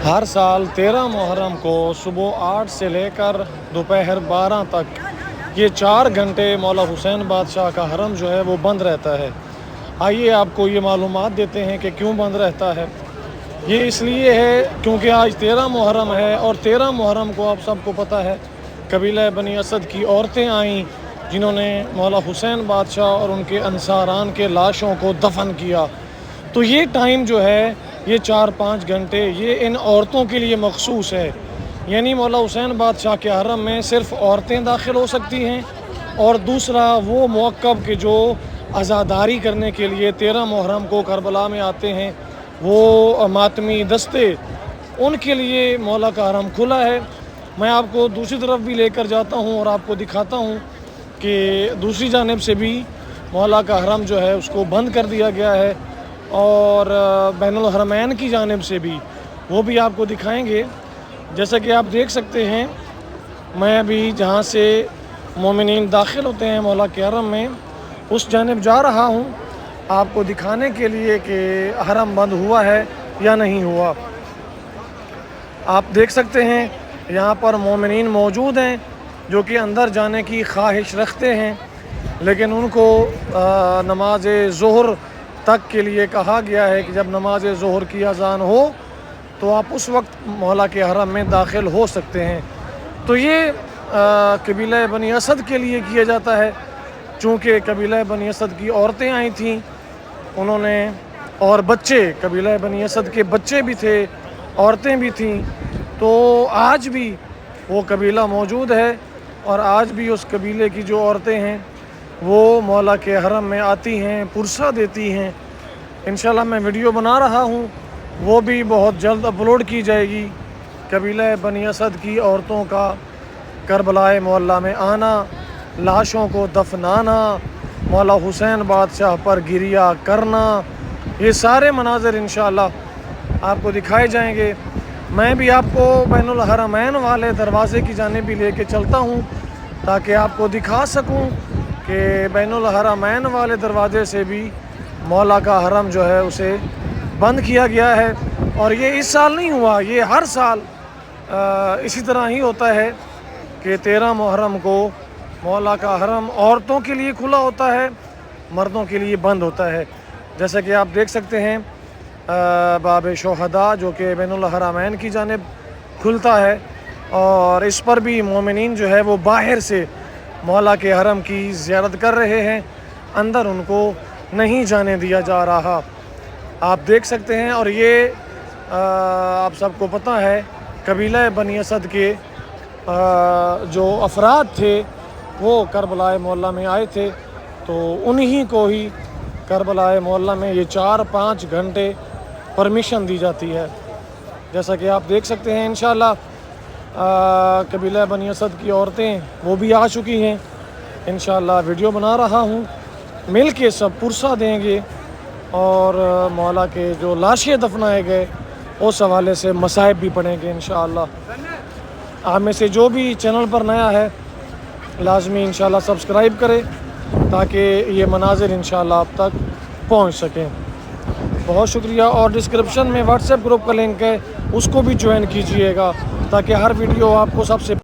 ہر سال 13 محرم کو صبح 8 سے لے کر دوپہر 12 تک یہ 4 گھنٹے مولا حسین بادشاہ کا حرم جو ہے وہ بند رہتا ہے۔ آئیے آپ کو یہ معلومات دیتے ہیں کہ کیوں بند رہتا ہے۔ یہ اس لیے ہے کیونکہ آج 13 محرم ہے، اور 13 محرم کو آپ سب کو پتہ ہے قبیلہ بنی اسد کی عورتیں آئیں جنہوں نے مولا حسین بادشاہ اور ان کے انصاران کے لاشوں کو دفن کیا۔ تو یہ ٹائم جو ہے، یہ 4-5 گھنٹے یہ ان عورتوں کے لیے مخصوص ہے۔ یعنی مولا حسین بادشاہ کے حرم میں صرف عورتیں داخل ہو سکتی ہیں، اور دوسرا وہ موقب کہ جو عزاداری کرنے کے لیے 13 محرم کو کربلا میں آتے ہیں، وہ ماتمی دستے، ان کے لیے مولا کا حرم کھلا ہے۔ میں آپ کو دوسری طرف بھی لے کر جاتا ہوں اور آپ کو دکھاتا ہوں کہ دوسری جانب سے بھی مولا کا حرم جو ہے اس کو بند کر دیا گیا ہے، اور بین الحرمین کی جانب سے بھی وہ بھی آپ کو دکھائیں گے۔ جیسا کہ آپ دیکھ سکتے ہیں، میں ابھی جہاں سے مومنین داخل ہوتے ہیں مولا کے حرم میں، اس جانب جا رہا ہوں آپ کو دکھانے کے لیے کہ حرم بند ہوا ہے یا نہیں ہوا۔ آپ دیکھ سکتے ہیں یہاں پر مومنین موجود ہیں جو کہ اندر جانے کی خواہش رکھتے ہیں، لیکن ان کو نماز ظہر تک کے لیے کہا گیا ہے کہ جب نماز ظہر کی اذان ہو تو آپ اس وقت مولا کے حرم میں داخل ہو سکتے ہیں۔ تو یہ قبیلہ بنی اسد کے لیے کیا جاتا ہے، چونکہ قبیلہ بنی اسد کی عورتیں آئی تھیں، انہوں نے، اور بچے، قبیلہ بنی اسد کے بچے بھی تھے، عورتیں بھی تھیں۔ تو آج بھی وہ قبیلہ موجود ہے، اور آج بھی اس قبیلے کی جو عورتیں ہیں وہ مولا کے حرم میں آتی ہیں، پرسہ دیتی ہیں۔ انشاءاللہ میں ویڈیو بنا رہا ہوں، وہ بھی بہت جلد اپلوڈ کی جائے گی۔ قبیلہ بنی اسد کی عورتوں کا کربلا معلیٰ میں آنا، لاشوں کو دفنانا، مولا حسین بادشاہ پر گریہ کرنا، یہ سارے مناظر انشاءاللہ آپ کو دکھائے جائیں گے۔ میں بھی آپ کو بین الحرمین والے دروازے کی جانب بھی لے کے چلتا ہوں تاکہ آپ کو دکھا سکوں کہ بین الحرمین والے دروازے سے بھی مولا کا حرم جو ہے اسے بند کیا گیا ہے۔ اور یہ اس سال نہیں ہوا، یہ ہر سال اسی طرح ہی ہوتا ہے کہ 13 محرم کو مولا کا حرم عورتوں کے لیے کھلا ہوتا ہے، مردوں کے لیے بند ہوتا ہے۔ جیسا کہ آپ دیکھ سکتے ہیں باب شہداء جو کہ بین الحرمین کی جانب کھلتا ہے، اور اس پر بھی مومنین جو ہے وہ باہر سے مولا کے حرم کی زیارت کر رہے ہیں، اندر ان کو نہیں جانے دیا جا رہا۔ آپ دیکھ سکتے ہیں، اور یہ آپ سب کو پتہ ہے قبیلہ بنی اسد کے جو افراد تھے وہ کربلا معلیٰ میں آئے تھے، تو انہی کو ہی کربلا معلیٰ میں یہ 4-5 گھنٹے پرمیشن دی جاتی ہے۔ جیسا کہ آپ دیکھ سکتے ہیں انشاءاللہ قبیلہ بنی اسد کی عورتیں وہ بھی آ چکی ہیں۔ انشاءاللہ ویڈیو بنا رہا ہوں، مل کے سب پرسہ دیں گے، اور مولا کے جو لاشیں دفنائے گئے اس حوالے سے مصائب بھی پڑھیں گے انشاءاللہ۔ آپ میں سے جو بھی چینل پر نیا ہے لازمی انشاءاللہ سبسکرائب کرے تاکہ یہ مناظر انشاءاللہ آپ تک پہنچ سکیں۔ بہت شکریہ، اور ڈسکرپشن میں واٹس ایپ گروپ کا لنک ہے، اس کو بھی جوائن کیجئے گا تاکہ ہر ویڈیو آپ کو سب سے